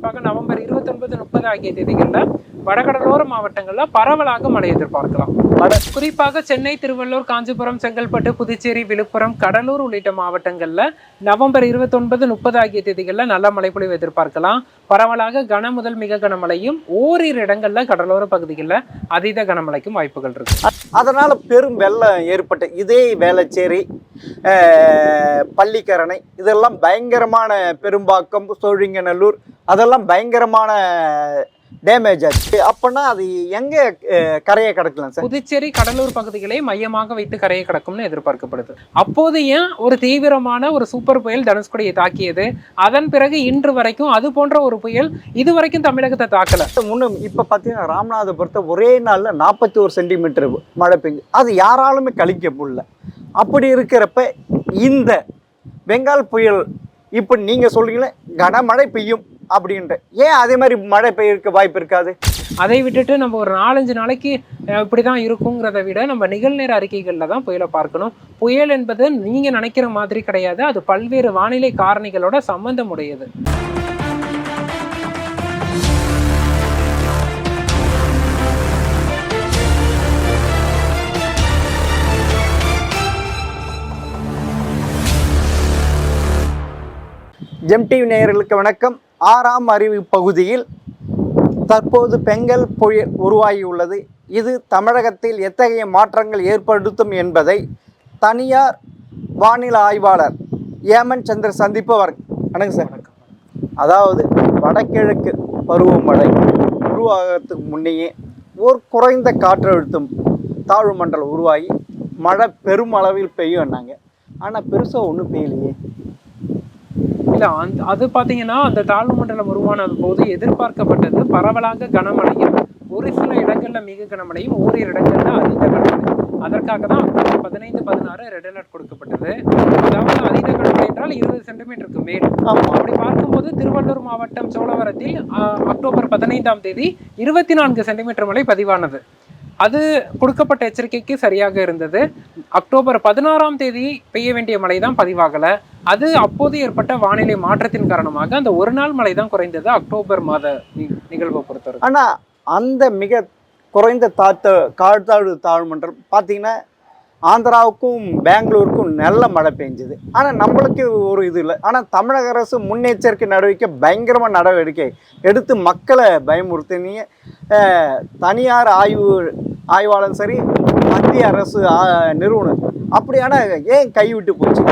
குறிப்பாக நவம்பர் 29, 30 ஆகிய தேதிகளில் வடகடலோர மாவட்டங்களில் பரவலாக மழை எதிர்பார்க்கலாம். குறிப்பாக சென்னை, திருவள்ளூர், காஞ்சிபுரம், செங்கல்பட்டு, புதுச்சேரி, விழுப்புரம், கடலூர் உள்ளிட்ட மாவட்டங்களில் நவம்பர் 29, 30 ஆகிய தேதிகளில் நல்ல மழைப்பொழிவு எதிர்பார்க்கலாம். பரவலாக கன முதல் மிக கனமழையும், ஓரிரு இடங்களில் கடலோர பகுதிகளில் அதீத கனமழைக்கும் வாய்ப்புகள் இருக்கு. அதனால பெரும் வெள்ளம் ஏற்பட்டு இதே வேளச்சேரி, பள்ளிக்கரணை இதெல்லாம் பயங்கரமான, பெரும்பாக்கம், சோழிங்கநல்லூர் அதெல்லாம் பயங்கரமான டேமேஜ் ஆச்சு. அப்பனா அது எங்க கரையை கடக்கலாம் சார்? புதுச்சேரி, கடலூர் பகுதிகளை மையமாக வைத்து கரையை கடக்கும்னு எதிர்பார்க்கப்படுது. அப்போது ஏன் ஒரு தீவிரமான ஒரு சூப்பர் புயல் தனுஷ்கோடியை தாக்கியது, அதன் பிறகு இன்று வரைக்கும் அது போன்ற ஒரு புயல் இதுவரைக்கும் தமிழகத்தை தாக்கல. முன்னும் இப்ப பாத்தீங்கன்னா ராமநாதபுரத்தை ஒரே நாள்ல 41 சென்டிமீட்டர் மழை பெஞ்சு, அது யாராலுமே கழிக்க முடியல. அப்படி இருக்கிறப்ப இந்த பெங்கால் புயல் இப்ப நீங்க சொல்றீங்களே கனமழை பெய்யும் அப்படின்ட்டு, ஏன் அதே மாதிரி மழை பெய்ய வாய்ப்பு இருக்காது? அதை விட்டுட்டு நம்ம ஒரு 4-5 நாளைக்கு இப்படிதான் இருக்குங்கிறத விட நம்ம நிகழ்நேர அறிக்கைகளில் தான் புயலை பார்க்கணும். புயல் என்பது நீங்க நினைக்கிற மாதிரி கிடையாது, அது பல்வேறு வானிலை காரணிகளோட சம்பந்தம் உடையது. ஜெம் டிவி நேயர்களுக்கு வணக்கம். 6ஆம் அறிவு பகுதியில் தற்போது பெங்கால் புயல் உருவாகியுள்ளது. இது தமிழகத்தில் எத்தகைய மாற்றங்கள் ஏற்படுத்தும் என்பதை தனியார் வானிலை ஆய்வாளர் ஏமன் சந்திர சந்திப்பவர். வணக்கம் சார். அதாவது வடகிழக்கு பருவமழை உருவாகிறதுக்கு முன்னையே ஒரு குறைந்த காற்றழுத்தம் தாழ்வு மண்டலம் உருவாகி மழை பெருமளவில் பெய்யும்னாங்க. ஆனால் பெருசாக ஒன்றும் பெய்யலையே. இல்லை, அது பார்த்தீங்கன்னா அந்த தாழ்வு மண்டலம் உருவானது போது எதிர்பார்க்கப்பட்டது பரவலாக கனமழையும், ஒரு சில இடங்களில் மிக கனமழையும், ஓரிரு இடங்களில் அதீத கனமழை. அதற்காக தான் அக்டோபர் 15, 16 ரெட் அலர்ட் கொடுக்கப்பட்டது. அதாவது அதீத கனமழை என்றால் 20 சென்டிமீட்டருக்கு மேல். அப்படி பார்க்கும்போது திருவள்ளூர் மாவட்டம் சோழவரத்தில் அக்டோபர் 15ஆம் தேதி 24 சென்டிமீட்டர் மழை பதிவானது. அது கொடுக்கப்பட்ட எச்சரிக்கைக்கு சரியாக இருந்தது. அக்டோபர் 16ஆம் தேதி பெய்ய வேண்டிய மழை தான் பதிவாகலை. அது அப்போது ஏற்பட்ட வானிலை மாற்றத்தின் காரணமாக அந்த ஒரு நாள் மழை தான் குறைந்தது அக்டோபர் மாத நிகழ்வை பொறுத்தவரை. ஆனால் அந்த மிக குறைந்த காற்றாழு தாழ்வு மண்டலம் பார்த்தீங்கன்னா ஆந்திராவுக்கும் பெங்களூருக்கும் நல்ல மழை பெஞ்சுது. ஆனால் நம்மளுக்கு ஒரு இது இல்லை. ஆனால் தமிழக அரசு முன்னெச்சரிக்கை நடவடிக்கை பயங்கரமாக நடவடிக்கை எடுத்து மக்களை பயமுறுத்தினீங்க. தனியார் ஆய்வாளரும் சரி, மத்திய அரசு நிறுவனம் அப்படியான ஏன் கைவிட்டு போச்சு?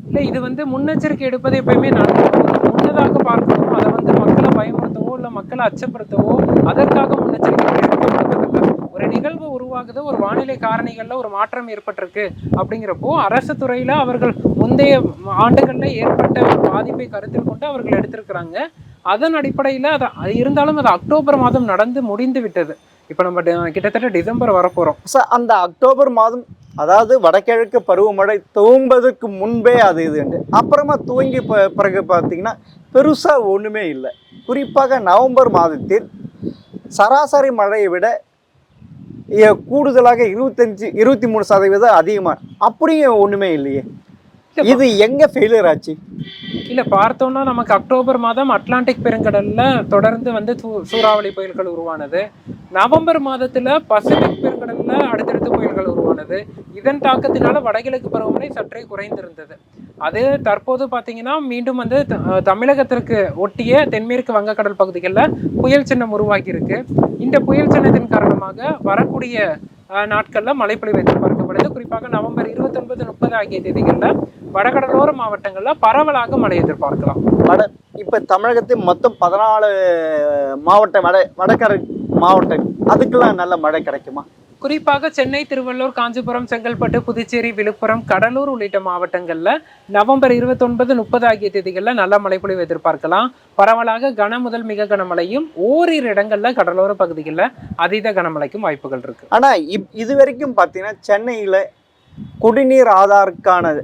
இல்லை, இது முன்னெச்சரிக்கை எடுப்பது எப்பயுமே முன்னதாக பார்க்கணும். அதை மக்களை பயமுறுத்தவோ இல்லை மக்களை அச்சப்படுத்தவோ அதற்காக முன்னெச்சரிக்கை எடுக்கப்பட்டதில்லை. ஒரு நிகழ்வு உருவாகுது, ஒரு வானிலை காரணிகளில் ஒரு மாற்றம் ஏற்பட்டிருக்கு அப்படிங்கிறப்போ அரசு துறையில் அவர்கள் முந்தைய ஆண்டுகளில் ஏற்பட்ட பாதிப்பை கருத்தில் கொண்டு அவர்கள் எடுத்திருக்கிறாங்க. அதன் அடிப்படையில் அது இருந்தாலும் அது அக்டோபர் மாதம் நடந்து முடிந்து விட்டது. இப்போ நம்ம கிட்டத்தட்ட டிசம்பர் வரப்போகிறோம் சார். அந்த அக்டோபர் மாதம், அதாவது வடகிழக்கு பருவமழை துவங்குவதற்கு முன்பே அது இதுண்டு, அப்புறமா துவங்கி பிறகு பார்த்தீங்கன்னா பெருசாக ஒன்றுமே இல்லை. குறிப்பாக நவம்பர் மாதத்தில் சராசரி மழையை விட கூடுதலாக 23% அதிகமாக, அப்படியும் ஒன்றுமே இல்லையே. இது எங்கே ஃபெயிலியர் ஆச்சு? இல்லை, பார்த்தோம்னா நமக்கு அக்டோபர் மாதம் அட்லாண்டிக் பெருங்கடலில் தொடர்ந்து சூறாவளி புயல்கள் உருவானது. நவம்பர் மாதத்தில் பசிபிக் பெருங்கடலில் அடுத்தடுத்து புயல்கள் உருவானது. இதன் தாக்கத்தினால வடகிழக்கு பருவமழை சற்றே குறைந்திருந்தது. அது தற்போது பார்த்தீங்கன்னா மீண்டும் தமிழகத்திற்கு ஒட்டிய தென்மேற்கு வங்கக்கடல் பகுதிகளில் புயல் சின்னம் உருவாகி இருக்கு. இந்த புயல் சின்னத்தின் காரணமாக வரக்கூடிய நாட்களில் மழைப்பொழிவு எதிர்பார்க்கப்படுது. குறிப்பாக நவம்பர் 29, 30 ஆகிய தேதிகளில் வடகடலோர மாவட்டங்களில் பரவலாக மழை எதிர்பார்க்கலாம். இப்போ தமிழகத்தில் மொத்தம் 14 மாவட்டம், வடகரை மாவட்டம், அதுக்கெல்லாம் நல்ல மழை கிடைக்குமா? குறிப்பாக சென்னை, திருவள்ளூர், காஞ்சிபுரம், செங்கல்பட்டு, புதுச்சேரி, விழுப்புரம், கடலூர் உள்ளிட்ட மாவட்டங்களில் நவம்பர் 29, 30 ஆகிய தேதிகளில் நல்ல மழைப்பொழிவு எதிர்பார்க்கலாம். பரவலாக கன முதல் மிக கனமழையும், ஓரிரு இடங்களில் கடலோர பகுதிகளில் அதீத கனமழைக்கும் வாய்ப்புகள் இருக்கு. ஆனால் இது வரைக்கும் பார்த்தீங்கன்னா சென்னையில் குடிநீர் ஆதாருக்கான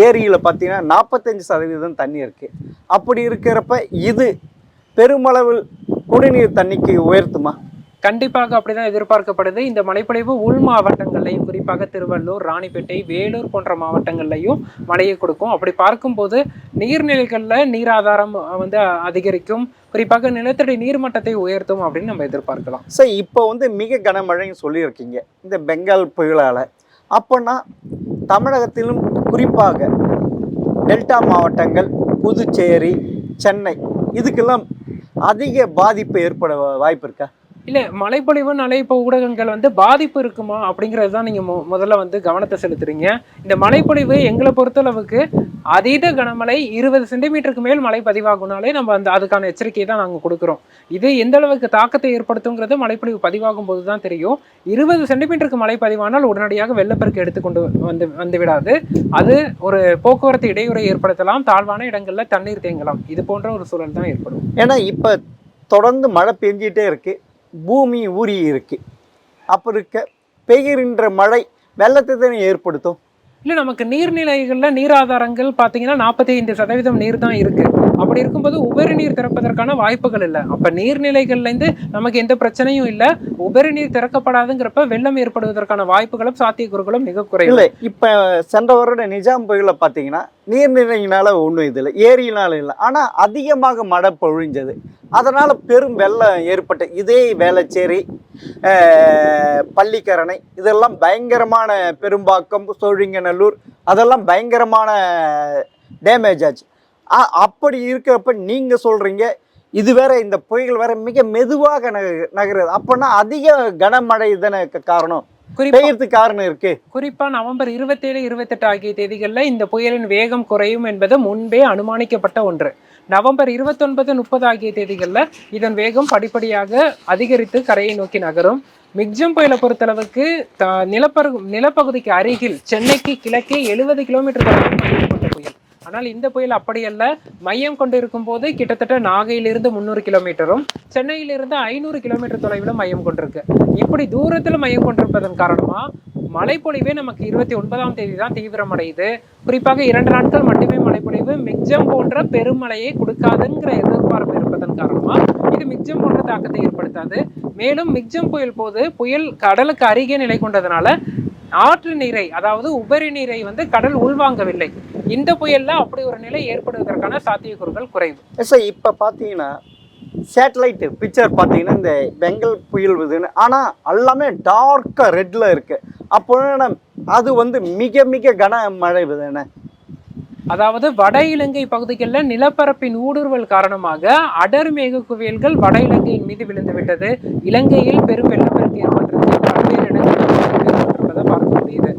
ஏரியில் பார்த்தீங்கன்னா 45% தண்ணி இருக்குது. அப்படி இருக்கிறப்ப இது பெருமளவில் குடிநீர் தண்ணிக்கு உயர்த்துமா? கண்டிப்பாக அப்படிதான் எதிர்பார்க்கப்படுது. இந்த மழைப்பொழிவு உள் மாவட்டங்கள்லையும், குறிப்பாக திருவள்ளூர், ராணிப்பேட்டை, வேலூர் போன்ற மாவட்டங்கள்லையும் மழையை கொடுக்கும். அப்படி பார்க்கும்போது நீர்நிலைகள்ல நீர் ஆதாரம் வந்து அதிகரிக்கும். குறிப்பாக நிலத்தடி நீர்மட்டத்தை உயர்த்தும் அப்படின்னு நம்ம எதிர்பார்க்கலாம். சார் இப்போ வந்து மிக கனமழைன்னு சொல்லியிருக்கீங்க இந்த பெங்கால் புயலால். அப்போனா தமிழகத்திலும் குறிப்பாக டெல்டா மாவட்டங்கள், புதுச்சேரி, சென்னை இதுக்கெல்லாம் அதிக பாதிப்பு ஏற்பட வாய்ப்பு இருக்கா? இல்ல, மழைப்பொழிவுனாலே இப்போ ஊடகங்கள் வந்து பாதிப்பு இருக்குமா அப்படிங்கிறது தான் நீங்க முதல்ல வந்து கவனத்தை செலுத்துறீங்க. இந்த மழைப்பொழிவு எங்களை பொறுத்தளவுக்கு அதீத கனமழை 20 சென்டிமீட்டருக்கு மேல் மழை பதிவாகும்னாலே நம்ம அதுக்கான எச்சரிக்கையை தான் நாங்கள் கொடுக்குறோம். இது எந்த அளவுக்கு தாக்கத்தை ஏற்படுத்துங்கிறது மழைப்பொழிவு பதிவாகும் போது தான் தெரியும். 20 சென்டிமீட்டருக்கு மழை பதிவானால் உடனடியாக வெள்ளப்பெருக்கு எடுத்துக்கொண்டு வந்து விடாது. அது ஒரு போக்குவரத்து இடையூறை ஏற்படுத்தலாம், தாழ்வான இடங்கள்ல தண்ணீர் தேங்கலாம். இது போன்ற ஒரு சூழல் தான் ஏற்படும். ஏன்னா இப்போ தொடர்ந்து மழை பெஞ்சிட்டே இருக்கு, பூமி ஊறி இருக்கு. அப்போ இருக்க பெய்கின்ற மழை வெள்ளத்தை தானே ஏற்படுத்தும். இல்லை, நமக்கு நீர்நிலைகளில் நீர் ஆதாரங்கள் பார்த்தீங்கன்னா 45% நீர் தான் இருக்கு. அப்படி இருக்கும்போது உபரி நீர் திறப்பதற்கான வாய்ப்புகள் இல்லை. அப்போ நீர்நிலைகள்லேருந்து நமக்கு எந்த பிரச்சனையும் இல்லை. உபரி நீர் திறக்கப்படாதுங்கிறப்ப வெள்ளம் ஏற்படுவதற்கான வாய்ப்புகளும் சாத்தியக்கூறுகளும் மிக குறைவு. இல்லை, இப்போ சென்ற வருட நிஜாம் புயல பார்த்தீங்கன்னா நீர்நிலையினால ஒன்றும் இது இல்லை, ஏரியினால இல்லை. ஆனால் அதிகமாக மழை பொழிஞ்சது, அதனால் பெரும் வெள்ளம் ஏற்பட்டு இதே வேளச்சேரி, பள்ளிக்கரணை இதெல்லாம் பயங்கரமான, பெரும்பாக்கம், சோழிங்கநல்லூர் அதெல்லாம் பயங்கரமான டேமேஜ் ஆச்சு. அப்படி இருக்கிறப்ப நீங்கள் சொல்கிறீங்க இது வேற, இந்த புயல் வேற மிக மெதுவாக நகருது. அப்போனா அதிக கனமழை தானே காரணம், பெய்யறதுக்கு காரணம் இருக்கு. குறிப்பா நவம்பர் 27, 28 ஆகிய தேதிகளில் இந்த புயலின் வேகம் குறையும் என்பது முன்பே அனுமானிக்கப்பட்ட ஒன்று. நவம்பர் 29, 30 ஆகிய தேதிகளில் இதன் வேகம் படிப்படியாக அதிகரித்து கரையை நோக்கி நகரும். மிக்ஜம் புயலை பொறுத்தளவுக்கு நிலப்பகுதிக்கு அருகில் சென்னைக்கு கிழக்கே 70 கிலோமீட்டர் மையம் கொண்ட புயல். ஆனால் இந்த புயல் அப்படியல்ல. மையம் கொண்டிருக்கும் போது கிட்டத்தட்ட நாகையிலிருந்து 300 கிலோமீட்டரும், சென்னையிலிருந்து 500 கிலோமீட்டர் தொலைவில் மையம் கொண்டிருக்கு. இப்படி தூரத்தில் மையம் கொண்டிருப்பதன் காரணமா மழைப்பொழிவே நமக்கு 29ஆம் தேதி தான் தீவிரமடையுது. குறிப்பாக 2 நாட்கள் மட்டுமே மழைப்பொழிவு மிக்ஜம் போன்ற பெருமழையை கொடுக்காதுங்கிற எதிர்பார்ப்பு இருப்பதன் காரணமா இது மிக்ஜம் போன்ற தாக்கத்தை ஏற்படுத்தாது. மேலும் மிக்ஜம் புயல் போது புயல் கடலுக்கு அருகே நிலை கொண்டதுனால ஆற்று நீரை, அதாவது உபரி நீரை வந்து கடல் உள்வாங்கவில்லை. இந்த புயல்ல அப்படி ஒரு நிலை ஏற்படுவதற்கான சாத்தியக்கூறுகள் குறைவு. சார் இப்போ பார்த்தீங்கன்னா சேட்டலைட் பிக்சர் பார்த்தீங்கன்னா இந்த பெங்கால் புயல் வருதுன்னு, ஆனால் எல்லாமே டார்க்காக ரெட்டில் இருக்குது. அப்போ அது வந்து மிக மிக கனமழை தானே. அதாவது வட இலங்கை பகுதிகளில் நிலப்பரப்பின் ஊடுருவல் காரணமாக அடர் மேக குவியல்கள் வட இலங்கையின் மீது விழுந்து விட்டது. இலங்கையில் பெரும் வெள்ளப்பெருக்கு ஏற்பட்டிருக்கு, பல்வேறு இடங்களில் பார்க்க முடியுது.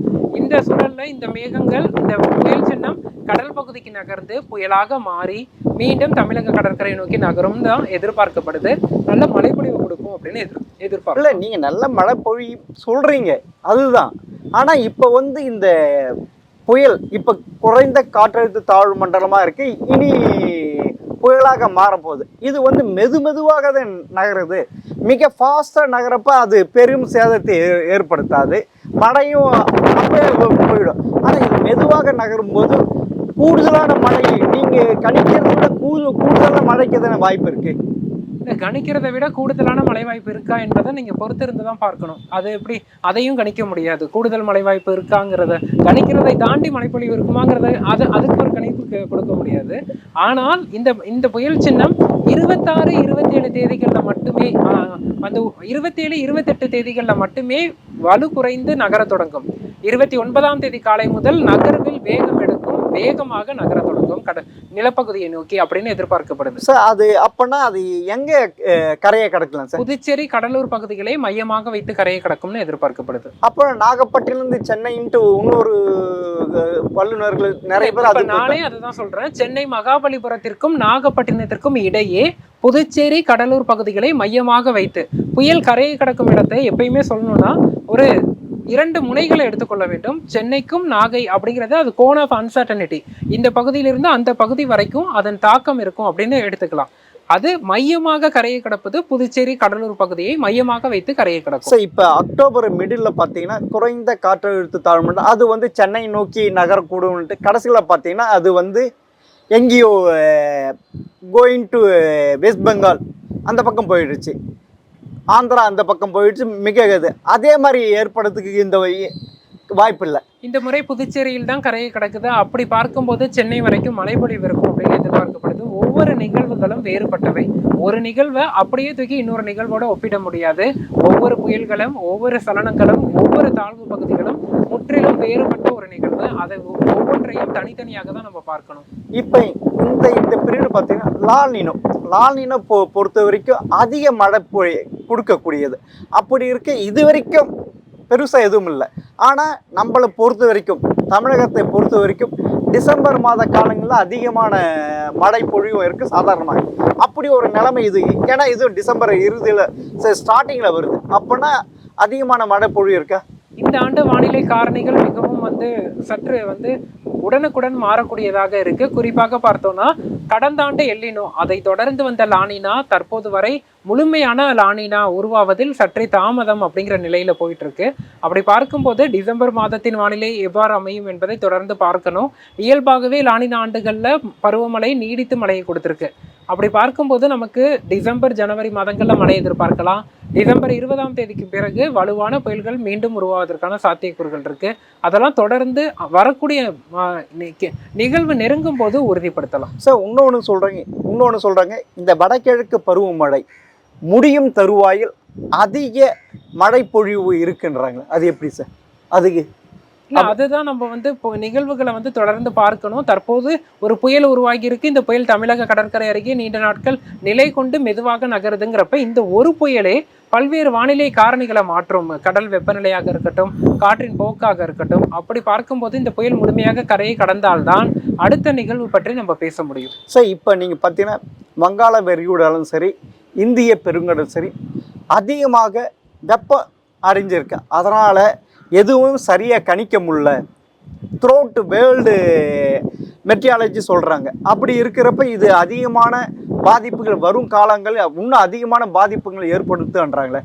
இந்த சூழல்ல இந்த மேகங்கள், இந்த புயல் சின்னம் கடல் பகுதிக்கு நகர்ந்து புயலாக மாறி மீண்டும் தமிழக கடற்கரை நோக்கி நகரும் தான் எதிர்பார்க்கப்படுது. நல்ல மழைப்பொழிவு கொடுக்கும் அப்படின்னு எதிர்பார்க்கல. இல்லை, நீங்கள் நல்ல மழை பொழி சொல்றீங்க, அதுதான். ஆனால் இப்போ வந்து இந்த புயல் இப்போ குறைந்த காற்றழுத்த தாழ்வு மண்டலமாக இருக்கு, இனி புயலாக மாறப்போகுது. இது வந்து மெதுவாக தான் நகருது. மிக ஃபாஸ்ட்டாக நகரப்ப அது பெரும் சேதத்தை ஏற்படுத்தாது, மழையும் அப்படியே போயிடும். ஆனால் இது மெதுவாக நகரும்போது கூடுதலான மழை நீங்கள் கணிக்கிறத விட கூடுதலான மழைக்கு தானே வாய்ப்பு இருக்கு. கணிக்கிறதை விட கூடுதலான மழை வாய்ப்பு இருக்கா என்பதை நீங்க பொறுத்திருந்து தான் பார்க்கணும். அது எப்படி, அதையும் கணிக்க முடியாது. கூடுதல் மழை வாய்ப்பு இருக்காங்கிறத கணிக்கிறதை தாண்டி மழைப்பொழிவு இருக்குமாங்கிறத அதுக்கு ஒரு கணிப்பு கொடுக்க முடியாது. ஆனால் இந்த புயல் சின்னம் 26, 27 தேதிகளில் மட்டுமே அந்த 27, 28 தேதிகளில் மட்டுமே வலு குறைந்து நகர தொடங்கும். 29ஆம் தேதி காலை முதல் நகர்வில் வேகம் எடுக்கும், வேகமாக நகர தொடங்கும் நிலப்பகுதியை நோக்கி அப்படின்னு எதிர்பார்க்கப்படுது. சார் அது அப்பனா அது எங்க கரையை கடக்கலாம் சார்? புதுச்சேரி, கடலூர் பகுதிகளை மையமாக வைத்து கரையை கடக்கும்னு எதிர்பார்க்கப்படுது. அப்போ நாகப்பட்டினந்து சென்னைன்ட்டு இன்னொரு வல்லுநர்கள் நிறைய பேர் நானே அதுதான் சொல்றேன். சென்னை மகாபலிபுரத்திற்கும் நாகப்பட்டினத்திற்கும் இடையே புதுச்சேரி, கடலூர் பகுதிகளை மையமாக வைத்து புயல் கரையை கடக்கும் இடத்தை எப்பயுமே சொல்லணும்னா ஒரு 2 முனைகளை எடுத்துக்கொள்ள வேண்டும். சென்னைக்கும் நாகை அப்படிங்கிறது அது கோன் ஆஃப் அன்சர்டனிட்டி. இந்த பகுதியிலிருந்து அந்த பகுதி வரைக்கும் அதன் தாக்கம் இருக்கும் அப்படின்னு எடுத்துக்கலாம். அது மையமாக கரையை கடப்பது புதுச்சேரி, கடலூர் பகுதியை மையமாக வைத்து கரையை கடக்கும். சார் இப்போ அக்டோபர் மிடில் பார்த்தீங்கன்னா குறைந்த காற்றழுத்த தாழ்வு அது வந்து சென்னை நோக்கி நகரக்கூடும்ட்டு, கடைசியில் பார்த்தீங்கன்னா அது வந்து எங்கேயோ கோயிங் டு வெஸ்ட் பெங்கால் அந்த பக்கம் போயிடுச்சு. ஆந்திரா அந்த பக்கம் போயிடுச்சு மிக இது அதே மாதிரி ஏற்படுறதுக்கு இந்த வாய்ப்பு இல்லை. இந்த முறை புதுச்சேரியில் தான் கரையை கிடக்குது. அப்படி பார்க்கும்போது சென்னை வரைக்கும் மழைப்பொழிவு இருக்கும் அப்படின்னு எதிர்பார்க்கப்படுது. ஒவ்வொரு நிகழ்வுகளும் வேறுபட்டவை. ஒரு நிகழ்வை அப்படியே தூக்கி இன்னொரு நிகழ்வோட ஒப்பிட முடியாது. ஒவ்வொரு புயல்களும் ஒவ்வொரு சலனங்களும் ஒவ்வொரு தாழ்வு பகுதிகளும் முற்றிலும் வேறுபட்ட ஒரு நிகழ்வு. அதை ஒவ்வொன்றையும் தனித்தனியாக தான் நம்ம பார்க்கணும். இப்போ இந்த பீரியட் பார்த்தீங்கன்னா லால்னினோ பொறுத்த வரைக்கும் அதிக மழை கொடுக்கக்கூடியது. அப்படி இருக்க இது வரைக்கும் பெருசாக எதுவும் இல்லை. ஆனால் நம்மளை பொறுத்த வரைக்கும் தமிழகத்தை பொறுத்த வரைக்கும் டிசம்பர் மாத காலங்களில் அதிகமான மழை பொழிவும் இருக்குது சாதாரணமாக. அப்படி ஒரு நிலைமை இது. ஏன்னா இது டிசம்பர் இறுதியில் ஸ்டார்டிங்கில் வருது. அப்போனா அதிகமான மழை பொழிவு இருக்கா? இந்த ஆண்டு வானிலை காரணிகள் மிகவும் சற்று உடனுக்குடன் மாறக்கூடியதாக இருக்கு. குறிப்பாக பார்த்தோம்னா கடந்த ஆண்டு எல்லினோ, அதை தொடர்ந்து வந்த லானினா, தற்போது வரை முழுமையான லானினா உருவாவதில் சற்றே தாமதம் அப்படிங்கிற நிலையில போயிட்டு இருக்கு. அப்படி பார்க்கும்போது டிசம்பர் மாதத்தின் வானிலை எவ்வாறு அமையும் என்பதை தொடர்ந்து பார்க்கணும். இயல்பாகவே லானினா ஆண்டுகள்ல பருவமழை நீடித்து மழையை கொடுத்திருக்கு. அப்படி பார்க்கும்போது நமக்கு டிசம்பர் ஜனவரி மாதங்கள்ல மழை எதிர்பார்க்கலாம். டிசம்பர் 20ஆம் தேதிக்கு பிறகு வலுவான புயல்கள் மீண்டும் உருவாவதற்கான சாத்தியக்கூறுகள் இருக்கு. அதெல்லாம் தொடர்ந்து வரக்கூடிய நிகழ்வு நெருங்கும் போது உறுதிப்படுத்தலாம். சார் இன்னொன்று சொல்றாங்க இந்த வடகிழக்கு பருவமழை முடியும் தருவாயில் அதிக மழை பொழிவு இருக்குன்றாங்க. அது எப்படி சார்? அதுக்கு அதுதான் நம்ம நிகழ்வுகளை தொடர்ந்து பார்க்கணும். தற்போது ஒரு புயல் உருவாகி இருக்கு. இந்த புயல் தமிழக கடற்கரை அருகே நீண்ட நாட்கள் நிலை கொண்டு மெதுவாக நகருதுங்கிறப்ப இந்த ஒரு புயலே பல்வேறு வானிலை காரணிகளை மாற்றும். கடல் வெப்பநிலையாக இருக்கட்டும், காற்றின் போக்காக இருக்கட்டும். அப்படி பார்க்கும்போது இந்த புயல் முழுமையாக கரையை கடந்தால்தான் அடுத்த நிகழ்வு பற்றி நம்ம பேச முடியும். சார் இப்போ நீங்கள் பார்த்தீங்கன்னா வங்காள விரிகுடாலும் சரி இந்திய பெருங்கடல் சரி அதிகமாக வெப்பம் அடைஞ்சிருக்கு. அதனால் எதுவும் சரியாக கணிக்க முடியல. த்ரோட் வேர்ல்டு மெட்ரியாலஜி சொல்கிறாங்க. அப்படி இருக்கிறப்ப இது அதிகமான பாதிப்புகள் வரும் காலங்கள் இன்னும் அதிகமான பாதிப்புகள் ஏற்படுத்துன்றாங்களே.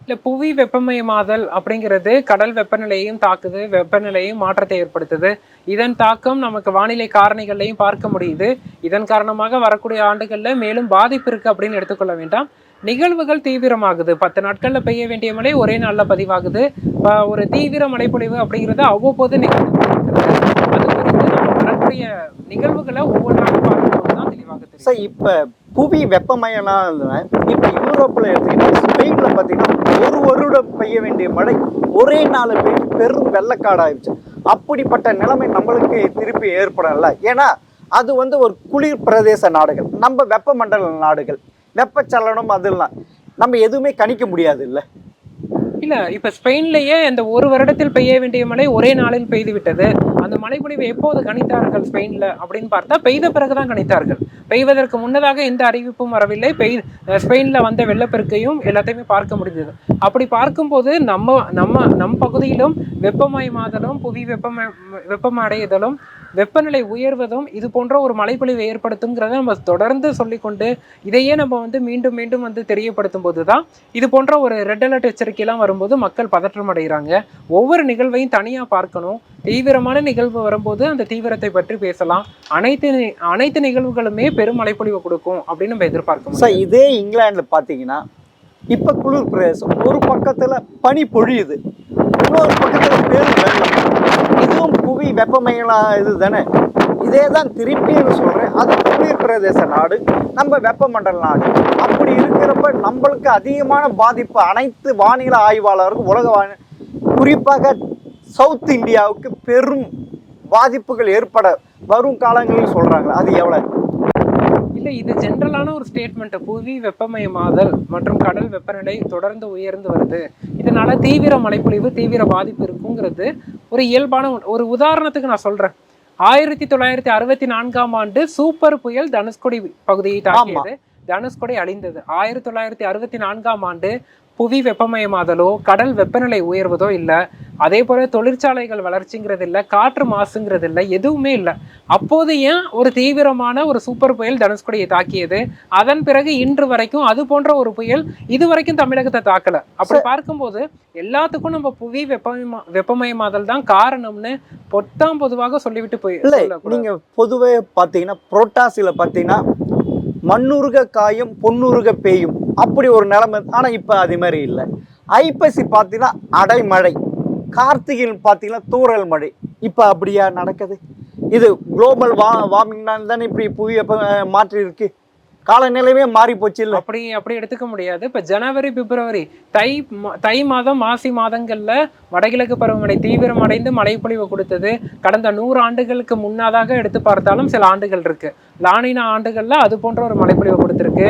இல்லை, புவி வெப்பமயமாதல் அப்படிங்கிறது கடல் வெப்பநிலையையும் தாக்குது, வெப்பநிலையும் மாற்றத்தை ஏற்படுத்துது. இதன் தாக்கம் நமக்கு வானிலை காரணிகளையும் பார்க்க முடியுது. இதன் காரணமாக வரக்கூடிய ஆண்டுகளில் மேலும் பாதிப்பு இருக்குது அப்படின்னு எடுத்துக்கொள்ள வேண்டாம். நிகழ்வுகள் தீவிரமாகுது. 10 நாட்களில் பெய்ய வேண்டிய மழை ஒரே நாளில் பதிவாகுது. ஒரு தீவிர மழைப்பொழிவு அப்படிங்கிறது அவ்வப்போது நிகழ்வு. அது குறித்து நம்ம வரக்கூடிய நிகழ்வுகளை ஒவ்வொன்றாக பார்க்கும்போது தான் தெளிவாக தெரியும். சார் இப்போ புவி வெப்பமயம்னா இப்போ யூரோப்பில் எடுத்துக்கிட்டா ஸ்பெயினில் பார்த்தீங்கன்னா ஒரு வருடம் பெய்ய வேண்டிய மழை ஒரே நாள் பெய்து பெரும் வெள்ளக்காடாயிருச்சு. அப்படிப்பட்ட நிலைமை நம்மளுக்கு திருப்பி ஏற்படல. ஏன்னா அது ஒரு குளிர் பிரதேச நாடுகள், நம்ம வெப்பமண்டல நாடுகள். வெப்பச்சலனம் அதெல்லாம் நம்ம எதுவுமே கணிக்க முடியாது இல்லை. இல்லை, இப்போ ஸ்பெயின்லேயே அந்த ஒரு வருடத்தில் பெய்ய வேண்டிய மழை ஒரே நாளில் பெய்து விட்டது. அந்த மழைப்பொழிவை எப்போது கணித்தார்கள் ஸ்பெயினில் அப்படின்னு பார்த்தா பெய்த பிறகுதான் கணித்தார்கள். பெய்வதற்கு முன்னதாக எந்த அறிவிப்பும் வரவில்லை. ஸ்பெயினில் வந்த வெள்ளப்பெருக்கையும் எல்லாத்தையுமே பார்க்க முடிஞ்சது. அப்படி பார்க்கும்போது நம் பகுதியிலும் வெப்பமயமாதலும் புவி வெப்பமடைதலும் வெப்பநிலை உயர்வதும் இது போன்ற ஒரு மழைப்பொழிவை ஏற்படுத்துங்கிறத நம்ம தொடர்ந்து சொல்லிக்கொண்டு இதையே நம்ம மீண்டும் மீண்டும் தெரியப்படுத்தும் போது தான் இது போன்ற ஒரு ரெட் அலர்ட் எச்சரிக்கையெல்லாம் வரும்போது மக்கள் பதற்றம் அடைகிறாங்க. ஒவ்வொரு நிகழ்வையும் தனியாக பார்க்கணும். தீவிரமான நிகழ்வு வரும்போது அந்த தீவிரத்தை பற்றி பேசலாம். அனைத்து நிகழ்வுகளுமே பெரும் மழைப்பொழிவை கொடுக்கும் அப்படின்னு நம்ம எதிர்பார்க்கணும். சார் இதே இங்கிலாண்டில் பார்த்தீங்கன்னா இப்போ குளிர் பிரதேசம், ஒரு பக்கத்தில் பனி பொழியுது, இன்னொரு பக்கத்தில் பெரும் வெள்ளம். இதுவும் புவி வெப்பமயமான இது தானே. இதே தான் திருப்பின்னு சொல்கிறேன். அது குளிர் பிரதேச நாடு, நம்ம வெப்பமண்டல நாடு. அப்படி இருக்கிறப்ப நம்மளுக்கு அதிகமான பாதிப்பு அனைத்து வானிலை ஆய்வாளருக்கும் உலக குறிப்பாக சவுத் இந்தியாவுக்கு பெரும் பாதிப்புகள் ஏற்பட வரும் காலங்களில் சொல்கிறாங்க. அது எவ்வளோ? இல்லை, இது ஜென்ரலான ஒரு ஸ்டேட்மெண்ட். புவி வெப்பமயமாதல் மற்றும் கடல் வெப்பநிலை தொடர்ந்து உயர்ந்து வருது. இதனால தீவிர மழைப்பொழிவு, தீவிர பாதிப்பு இருக்குங்கிறது ஒரு இயல்பான ஒரு உதாரணத்துக்கு நான் சொல்றேன். 1964ஆம் ஆண்டு சூப்பர் புயல் தனுஷ்கோடி பகுதியை தாக்கியது. தனுஷ்கோடி அழிந்தது. 1964ஆம் ஆண்டு புவி வெப்பமயமாதலோ கடல் வெப்பநிலை உயர்வதோ இல்லை. அதே போல தொழிற்சாலைகள் வளர்ச்சிங்கிறது இல்லை, காற்று மாசுங்கிறது இல்லை, எதுவுமே இல்லை. அப்போது ஏன் ஒரு தீவிரமான ஒரு சூப்பர் புயல் தனுஷ்கோடியை தாக்கியது? அதன் பிறகு இன்று வரைக்கும் அது போன்ற ஒரு புயல் இது வரைக்கும் தமிழகத்தை தாக்கல. அப்படி பார்க்கும்போது எல்லாத்துக்கும் நம்ம புவி வெப்பமயமாதல் தான் காரணம்னு பொத்தாம் பொதுவாக சொல்லிவிட்டு போய் நீங்க பொதுவே பார்த்தீங்கன்னா புரோட்டாசில பார்த்தீங்கன்னா மண்ணுருக காயும் பொன்னுருக பெய்யும் அப்படி ஒரு நிலைமை. ஆனால் இப்போ அதே மாதிரி இல்லை. ஐப்பசி பார்த்தீங்கன்னா அடைமழை, கார்த்திகையில் பார்த்தீங்கன்னா தூறல் மழை. இப்போ அப்படியா நடக்குது? இது குளோபல் வார்மிங்னால தானே இப்படி புவி மாற்றி இருக்கு, காலநிலையே மாறி போச்சு. இல்லை அப்படி அப்படி எடுத்துக்க முடியாது. இப்ப ஜனவரி பிப்ரவரி தை மாதம் மாசி மாதங்கள்ல வடகிழக்கு பருவமழை தீவிரமடைந்து மழைப்பொழிவு கொடுத்தது. கடந்த 100 ஆண்டுகளுக்கு முன்னதாக எடுத்து பார்த்தாலும் சில ஆண்டுகள் இருக்கு. லானினா ஆண்டுகள்ல அது போன்ற ஒரு மழைப்பொழிவு கொடுத்திருக்கு.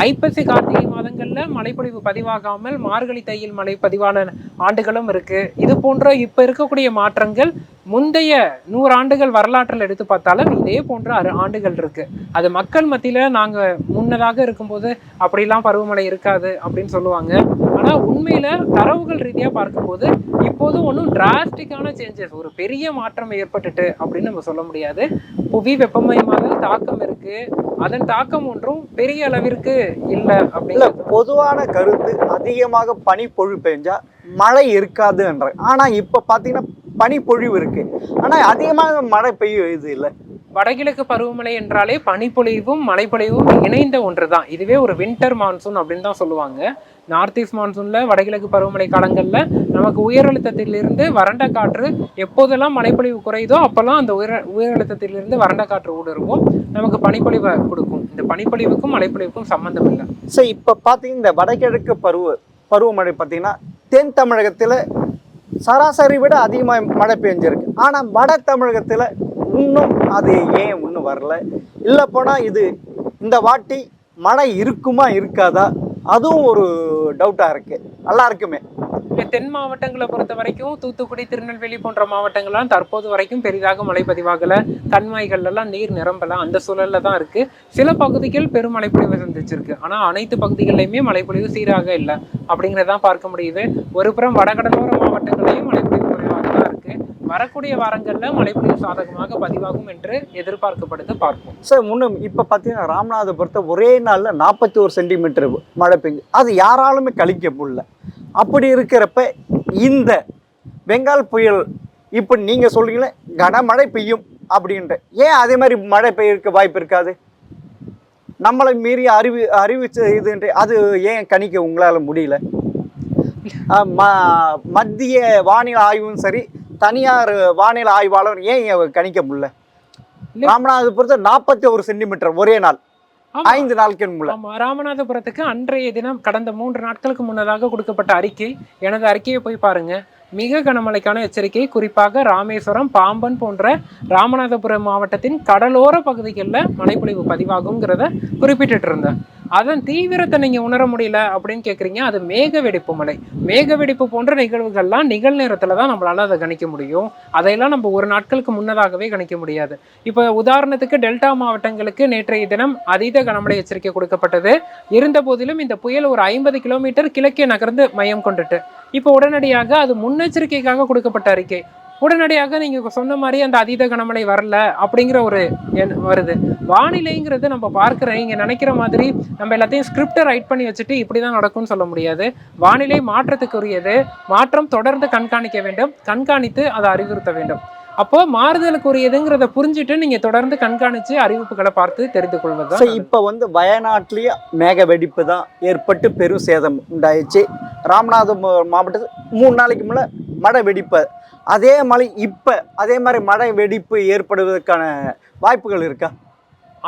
ஐப்பசி கார்த்திகை மாதங்கள்ல மழைப்பொழிவு பதிவாகாமல் மார்கழி தையில் மழை பதிவான ஆண்டுகளும் இருக்கு. இது போன்ற இப்ப இருக்கக்கூடிய மாற்றங்கள் முந்தைய 100 ஆண்டுகள் வரலாற்றில் எடுத்து பார்த்தாலும் இதே போன்ற ஆண்டுகள் இருக்கு. அது மக்கள் மத்தியில நாங்க முன்னதாக இருக்கும்போது அப்படிலாம் பருவமழை இருக்காது அப்படின்னு சொல்லுவாங்க. ஆனா உண்மையில தரவுகள் ரீதியா பார்க்கும்போது இப்போது ஒன்றும் டிராஸ்டிக்கான சேஞ்சஸ், ஒரு பெரிய மாற்றம் ஏற்பட்டுட்டு அப்படின்னு நம்ம சொல்ல முடியாது. புவி வெப்பமயமாதல் தாக்கம் இருக்கு, அதன் தாக்கம் ஒன்றும் பெரிய அளவிற்கு இல்லை அப்படிங்கிற பொதுவான கருத்து. அதிகமாக பனிப்பொழிவு பெஞ்சா மழை இருக்காதுன்ற. ஆனா இப்ப பாத்தீங்கன்னா பனிப்பொழிவு இருக்கு, ஆனா அதிகமாக மழை பெய்யுது இல்லை. வடகிழக்கு பருவமழை என்றாலே பனிப்பொழிவும் மழைப்பொழிவும் இணைந்த ஒன்று தான். இதுவே ஒரு வின்டர் மான்சூன் அப்படின்னு தான் சொல்லுவாங்க. நார்த் ஈஸ்ட் மான்சூன்ல வடகிழக்கு பருவமழை காலங்கள்ல நமக்கு உயரழுத்தத்திலிருந்து வறண்ட காற்று எப்போதெல்லாம் மழைப்பொழிவு குறையுதோ அப்பெல்லாம் அந்த உயரழுத்தத்திலிருந்து வறண்ட காற்று ஊடுருவும் நமக்கு பனிப்பொழிவை கொடுக்கும். இந்த பனிப்பொழிவுக்கும் மழைப்பொழிவுக்கும் சம்பந்தம் இல்லை. சரி, இப்ப பாத்தீங்கன்னா இந்த வடகிழக்கு பருவமழை பார்த்தீங்கன்னா தென் தமிழகத்துல சராசரி விட அதிகமாக மழை பெஞ்சிருக்கு. ஆனா வட தமிழகத்துல இன்னும் அது ஏன் இன்னும் வரல? இல்லை போனால் இது இந்த வாட்டி மழை இருக்குமா இருக்காதா, அதுவும் ஒரு டவுட்டாக இருக்கு எல்லாருக்குமே. தென் மாவட்டங்களை பொறுத்த வரைக்கும் தூத்துக்குடி, திருநெல்வேலி போன்ற மாவட்டங்கள்லாம் தற்போது வரைக்கும் பெரிதாக மழை பதிவாகல. கண்மாய்கள் எல்லாம் நீர் நிரம்பலாம், அந்த சூழல்ல தான் இருக்கு. சில பகுதிகள் பெரும் மழைப்பொழிவு சந்திச்சிருக்கு. ஆனா அனைத்து பகுதிகளிலுமே மழைப்பொழிவு சீராக இல்லை அப்படிங்கிறதான் பார்க்க முடியுது. ஒரு புறம் வடகடலோர மாவட்டங்களையும் மழைப்பொழிவு குறைவாக தான் இருக்கு. வரக்கூடிய வாரங்கள்ல மழைப்பொழிவு சாதகமாக பதிவாகும் என்று எதிர்பார்க்கப்படுது. பார்ப்போம். சார், முன்னும் இப்ப பாத்தீங்கன்னா ராமநாதபுரத்தை ஒரே நாள்ல 41 சென்டிமீட்டர் மழை பெஞ்சு, அது யாராலுமே கழிக்க முடியல. அப்படி இருக்கிறப்ப இந்த பெங்கால் புயல் இப்ப நீங்க சொல்றீங்களே கனமழை பெய்யும் அப்படின்ட்டு, ஏன் அதே மாதிரி மழை பெய்ய வாய்ப்பு இருக்காது? நம்மளை மீறி அறிவிச்சு இதுன்ட்டு அது ஏன் கணிக்க உங்களால முடியல? மத்திய வானிலை ஆய்வும் சரி, தனியார் வானிலை ஆய்வாளர் ஏன் கணிக்க முடியல? ராமநாதபுரத்தை 41 சென்டிமீட்டர் ஒரே நாள், 5 நாட்கள் முன்ன. ராமநாதபுரத்துக்கு அன்றைய தினம் கடந்த 3 நாட்களுக்கு முன்னதாக கொடுக்கப்பட்ட அறிக்கை, எனது அறிக்கையை போய் பாருங்க. மிக கனமழைக்கான எச்சரிக்கை, குறிப்பாக ராமேஸ்வரம், பாம்பன் போன்ற ராமநாதபுரம் மாவட்டத்தின் கடலோர பகுதிகளில் மழைப்பொழிவு பதிவாகுங்கிறத குறிப்பிட்டு இருந்தேன். அதன் தீவிரத்தை நீங்க உணர முடியல அப்படின்னு கேட்குறீங்க. அது மேக வெடிப்பு மழை. மேக வெடிப்பு போன்ற நிகழ்வுகள்லாம் நிகழ்நேரத்துல தான் நம்மளால அதை கணிக்க முடியும். அதையெல்லாம் நம்ம ஒரு நாட்களுக்கு முன்னதாகவே கணிக்க முடியாது. இப்போ உதாரணத்துக்கு டெல்டா மாவட்டங்களுக்கு நேற்றைய தினம் அதீத கனமழை எச்சரிக்கை கொடுக்கப்பட்டது. இருந்த போதிலும் இந்த புயல் ஒரு 50 கிலோமீட்டர் கிழக்கே நகர்ந்து மையம் கொண்டுட்டு இப்போ உடனடியாக அது முன்னெச்சரிக்கைக்காக கொடுக்கப்பட்ட அறிக்கை. உடனடியாக நீங்க சொன்ன மாதிரி அந்த அதீத கனமழை வரல அப்படிங்கிற ஒரு வருது. வானிலைங்கிறது நம்ம பார்க்குற இங்க நினைக்கிற மாதிரி நம்ம எல்லாத்தையும் ஸ்கிரிப்டை ரைட் பண்ணி வச்சுட்டு இப்படிதான் நடக்கும்னு சொல்ல முடியாது. வானிலை மாற்றத்துக்குரியது. மாற்றம் தொடர்ந்து கண்காணிக்க வேண்டும், கண்காணித்து அதை அறிவுறுத்த வேண்டும். அப்போ மாறுதலுக்குரியதுங்கிறத புரிஞ்சுட்டு நீங்க தொடர்ந்து கண்காணிச்சு அறிவிப்புகளை பார்த்து தெரிந்து கொள்வது. இப்ப வயநாட்டிலேயே மேக வெடிப்பு தான் ஏற்பட்டு பெரும் சேதம் உண்டாயிடுச்சு. ராமநாதபுரம் மாவட்டத்தில் 3 நாளைக்கு முன்ன மழை வெடிப்பு, அதே மழை அதே மாதிரி மழை வெடிப்பு ஏற்படுவதற்கான வாய்ப்புகள் இருக்கா?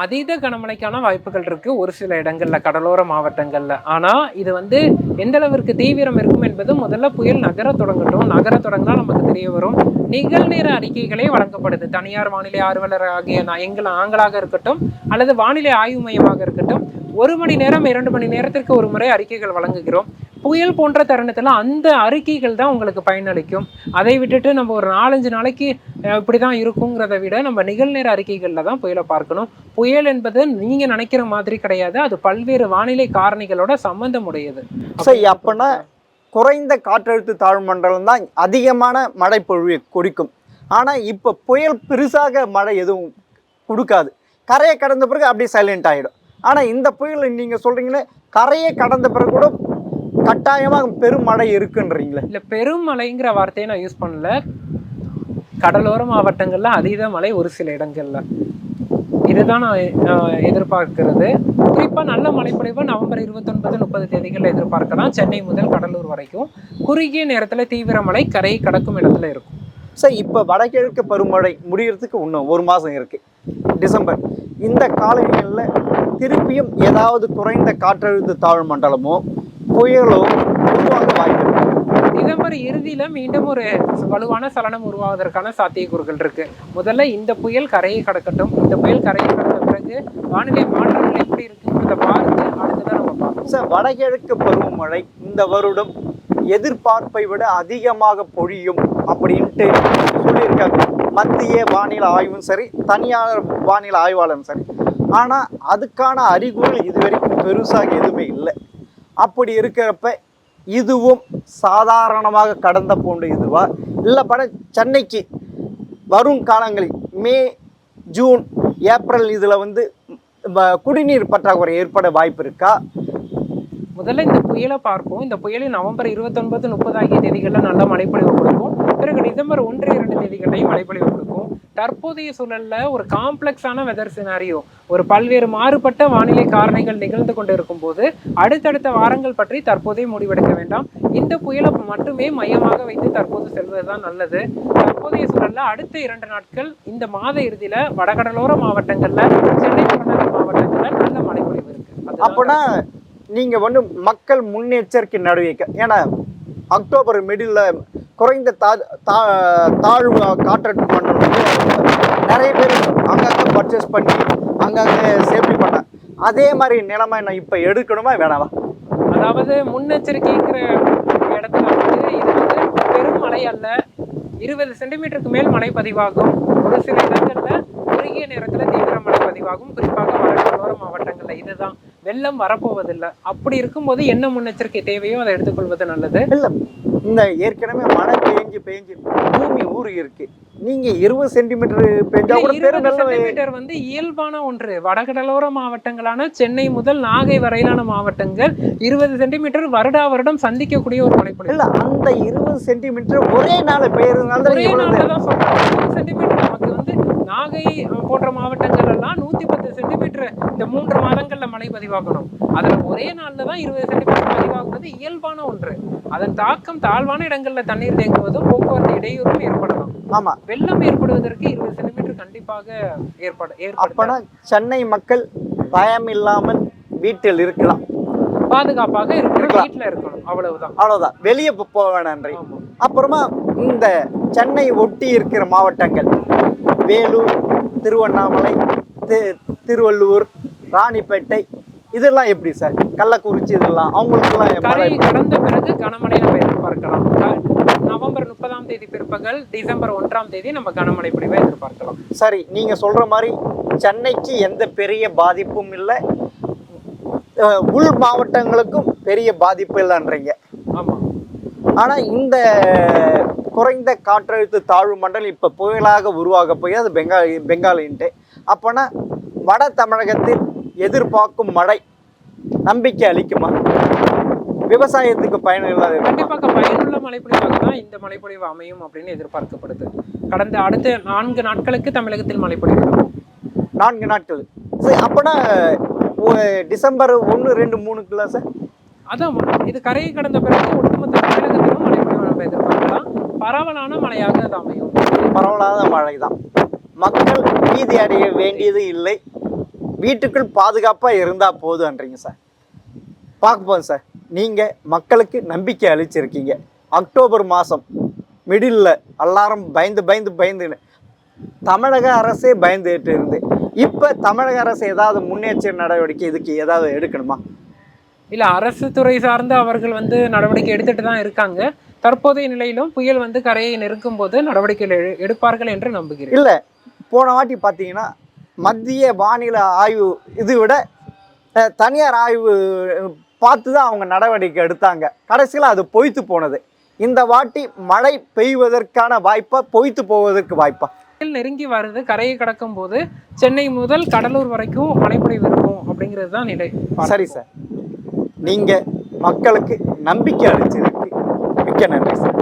அதீத கனமழைக்கான வாய்ப்புகள் இருக்கு ஒரு சில இடங்கள்ல, கடலோர மாவட்டங்கள்ல. ஆனா இது எந்த அளவிற்கு தீவிரம் இருக்கும் என்பது முதல்ல புயல் நகர தொடங்கட்டும். நகர தொடங்கினா நமக்கு தெரிய வரும். நிகழ்நேர அறிக்கைகளே வழங்கப்படுது. தனியார் வானிலை ஆர்வலர் ஆகிய நாங்களாக இருக்கட்டும் அல்லது வானிலை ஆய்வு மையமாக இருக்கட்டும், 1 மணி நேரம் 2 மணி நேரத்திற்கு ஒரு முறை அறிக்கைகள் வழங்குகிறோம். புயல் போன்ற தருணத்துல அந்த அறிக்கைகள் தான் உங்களுக்கு பயனளிக்கும். அதை விட்டுட்டு நம்ம ஒரு 4-5 நாளைக்கு இப்படிதான் இருக்குங்கிறத விட நம்ம நிகழ்நேர அறிக்கைகள்ல தான் புயலை பார்க்கணும். புயல் என்பது நீங்க நினைக்கிற மாதிரி கிடையாது. அது பல்வேறு வானிலை காரணிகளோட சம்பந்தம் உடையது. அப்பனா குறைந்த காற்றழுத்த தாழ்வு மண்டலம் தான் அதிகமான மழை பொழிவை கொடுக்கும். ஆனா இப்ப புயல் பெருசாக மழை எதுவும் கொடுக்காது. கரையை கடந்த பிறகு அப்படியே சைலண்ட் ஆகிடும். ஆனா இந்த புயல் நீங்க சொல்றீங்களே கரையை கடந்த பிறகு கூட கட்டாயமாக பெருமழை இருக்குன்றீங்களே. இல்ல, பெருமழைங்கிற வார்த்தையை நான் யூஸ் பண்ணல. கடலோர மாவட்டங்கள்ல அதீத மழை ஒரு சில இடங்கள்ல. இதுதான் நான் எதிர்பார்க்கிறது. குறிப்பா நல்ல மழைப்பொழிவு நவம்பர் 29, 30 தேதிகளில் எதிர்பார்க்கலாம். சென்னை முதல் கடலூர் வரைக்கும் குறுகிய நேரத்துல தீவிர மழை கரையை கடக்கும் இடத்துல இருக்கும். சார் இப்போ வடகிழக்கு பருவமழை முடியறதுக்கு இன்னும் 1 மாதம் இருக்கு, டிசம்பர். இந்த காலநிலையில் திருப்பியும் ஏதாவது குறைந்த காற்றழுத்த தாழ்வு மண்டலமோ புயலோ உருவாக வாய்ப்பு இருக்கு. டிசம்பர் இறுதியில மீண்டும் ஒரு வலுவான சலனம் உருவாவதற்கான சாத்தியக்கூறுகள் இருக்கு. முதல்ல இந்த புயல் கரையை கடக்கட்டும். இந்த புயல் கரையை கடந்த பிறகு வானிலை மாற்றங்கள் எப்படி இருக்குன்றத பார்த்து அடுத்ததான் நம்ம பார்ப்போம். சார், வடகிழக்கு பருவமழை இந்த வருடம் எதிர்பார்ப்பை விட அதிகமாக பொழியும் அப்படின்ட்டு சொல்லியிருக்காங்க மத்திய வானிலை ஆய்வும் சரி, தனியார் வானிலை ஆய்வாளரும் சரி. ஆனால் அதுக்கான அறிகுறிகள் இதுவரைக்கும் பெருசாக எதுவுமே இல்லை. அப்படி இருக்கிறப்ப இதுவும் சாதாரணமாக கடந்த போன்ற இதுவா இல்லை சென்னைக்கு வரும் காலங்களில் மே, ஜூன், ஏப்ரல் இதில் குடிநீர் பற்றாக்குறை ஏற்பட வாய்ப்பு இருக்கா? முதல்ல இந்த புயலை பார்ப்போம். இந்த புயலில் நவம்பர் 29, 30 ஆகிய தேதிகளில் நல்ல மழைப்பொழிவு கொடுக்கும். பிறகு டிசம்பர் 1, 2 தேதிகளையும் மழைப்பொழிவு கொடுக்கும். தற்போதைய சூழல்ல ஒரு காம்ப்ளெக்ஸான வெதர் சினாரியோ, ஒரு பல்வேறு மாறுபட்ட வானிலை காரணிகள் நிகழ்ந்து கொண்டு இருக்கும் போது அடுத்தடுத்த வாரங்கள் பற்றி தற்போதைய முடிவெடுக்க வேண்டாம். இந்த புயலை மட்டுமே மையமாக வைத்து தற்போது செல்வதுதான் நல்லது. தற்போதைய சூழல்ல அடுத்த 2 நாட்கள் இந்த மாத இறுதியில வடகடலோர மாவட்டங்கள்ல, சென்னை புறநகர் மாவட்டங்கள்ல நல்ல மழைப்பொழிவு இருக்கு. அப்படின்னா நீங்க மக்கள் முன்னெச்சரிக்கை நடவடிக்கை, ஏன்னா அக்டோபர் மிடில் குறைந்த தாழ்வு காற்றழுத்த மண்டலம் நிறைய பேர் அங்கங்கே பர்ச்சேஸ் பண்ணி அங்கங்கே சேஃப்டி பண்ண, அதே மாதிரி நிலைமை நான் இப்போ எடுக்கணுமா வேணாமா? அதாவது முன்னெச்சரிக்கைங்கிற இடத்துல இது பெரும் மழை அல்ல. 20 சென்டிமீட்டருக்கு மேல் மழை பதிவாகும். ஒரு சில இடங்கள்ல குறுகிய நேரத்துல தீவிர மழை பதிவாகும். குறிப்பாக வடகடலோர மாவட்டங்கள்ல. இதுதான், வெள்ளம் வரப்போவதில்லை. அப்படி இருக்கும்போது என்ன முன்னெச்சரிக்கை தேவையோ அதை எடுத்துக்கொள்வது நல்லது. இல்லை, இந்த ஏற்கனவே மழை பெஞ்சு பூமி ஊறி இருக்கு. நீங்க 20 சென்டிமீட்டர் பெஞ்சா கூட 20 சென்டிமீட்டர் இயல்பான ஒன்று. வடகடலோர மாவட்டங்களான சென்னை முதல் நாகை வரையிலான மாவட்டங்கள் 20 சென்டிமீட்டர் வருடம் சந்திக்கக்கூடிய ஒரு மழைப்பொழிவு. இல்ல, அந்த 20 சென்டிமீட்டர் ஒரே நாள் பெய்யறதுனால ஒரே நாள்ல தான் சொல்றேன். 20 சென்டிமீட்டர் நமக்கு நாகை போன்ற மாவட்டங்கள் எல்லாம் 110 சென்டிமீட்டர் இந்த 3 மாதங்கள்ல மழை பதிவாகணும். அதுல ஒரே நாள்ல தான் 20 சென்டிமீட்டர் பதிவாகுவது இயல்பான ஒன்று. அதன் தாக்கம் தாழ்வான இடங்கள்ல தண்ணீர் தேங்குவதும் போக்குவரத்து இடையூறும் ஏற்படலாம். ஆமா, வெள்ளம் ஏற்படுவதற்கு 20 சென்டிமீட்டர் கண்டிப்பாக அப்பனா சென்னை மக்கள் பயம் இல்லாமல் வீட்டில் இருக்கலாம், பாதுகாப்பாக இருக்கணும், வீட்டுல இருக்கணும். அவ்வளவுதான், வெளியே போக வேணாம். அப்புறமா இந்த சென்னை ஒட்டி இருக்கிற மாவட்டங்கள் வேலூர், திருவண்ணாமலை, திருவள்ளூர், ராணிப்பேட்டை இதெல்லாம் எப்படி சார்? கள்ளக்குறிச்சி இதெல்லாம் அவங்களுக்குலாம் கடந்த பிறகு கனமழை நம்ம எதிர்பார்க்கலாம். நவம்பர் 30ஆம் தேதி பிற்பகல், டிசம்பர் 1ஆம் தேதி நம்ம கனமழை பொழிவை எதிர்பார்க்கலாம். சரி, நீங்க சொல்ற மாதிரி சென்னைக்கு எந்த பெரிய பாதிப்பும் இல்லை, உள் மாவட்டங்களுக்கும் பெரிய பாதிப்பு இல்லைன்றீங்க. ஆமா. ஆனா இந்த குறைந்த காற்றழுத்த தாழ்வு மண்டலம் இப்ப புயலாக உருவாக போய் அது பெங்காலின்ட்டு. அப்போனா வட தமிழகத்தில் எதிர்பார்க்கும் மழை நம்பிக்கை அளிக்குமா? விவசாயத்துக்கு பயனுள்ள கண்டிப்பாக பயனுள்ள மழைப்பொழிவாக தான் இந்த மழைப்பொழிவு அமையும் அப்படின்னு எதிர்பார்க்கப்படுது. அடுத்த 4 நாட்களுக்கு தமிழகத்தில் மழைப்பொழிவு இருக்கும். 4 நாட்கள். சரி, அப்போனா டிசம்பர் 1, 2, 3க்குள்ள சார்? அதான், இது கரையை கடந்த பிறகு ஒட்டுமொத்த தமிழகத்திலும் மழைப்பொழிவு நம்ம எதிர்பார்க்கலாம். பரவலான மழையாக அது அமையும். பரவலான மழை தான். மக்கள் பீதி அடைய வேண்டியது இல்லை, வீட்டுக்குள் பாதுகாப்பாக இருந்தால் போதுன்றீங்க சார். பார்ப்போம் சார், நீங்கள் மக்களுக்கு நம்பிக்கை அளிச்சிருக்கீங்க. அக்டோபர் மாதம் மிடில் எல்லாரும் பயந்து தமிழக அரசே பயந்துட்டு இருந்து, இப்போ தமிழக அரசு ஏதாவது முன்னெச்சரிக்கை நடவடிக்கை இதுக்கு ஏதாவது எடுக்கணுமா? இல்லை, அரசு துறை சார்ந்து அவர்கள் நடவடிக்கை எடுத்துட்டு தான் இருக்காங்க. தற்போதைய நிலையிலும் புயல் கரையை நெருக்கும் போது நடவடிக்கைகள் எடுப்பார்கள் என்று நம்புகிறேன். இல்லை, போன வாட்டி பார்த்தீங்கன்னா மத்திய வானிலை ஆய்வு இது விட தனியார் ஆய்வு பார்த்து தான் அவங்க நடவடிக்கை எடுத்தாங்க. கடைசியில் அது பொய்த்து போனது. இந்த வாட்டி மழை பெய்வதற்கான வாய்ப்பா, பொய்த்து போவதற்கு வாய்ப்பா? நெருங்கி வருது. கரையை கடக்கும் போது சென்னை முதல் கடலூர் வரைக்கும் மழைப்பொழிவு இருக்கும் அப்படிங்கிறது தான் நிலை. சரி சார், நீங்கள் மக்களுக்கு நம்பிக்கை அளிச்சிருக்கு. மிக்க நன்றி சார்.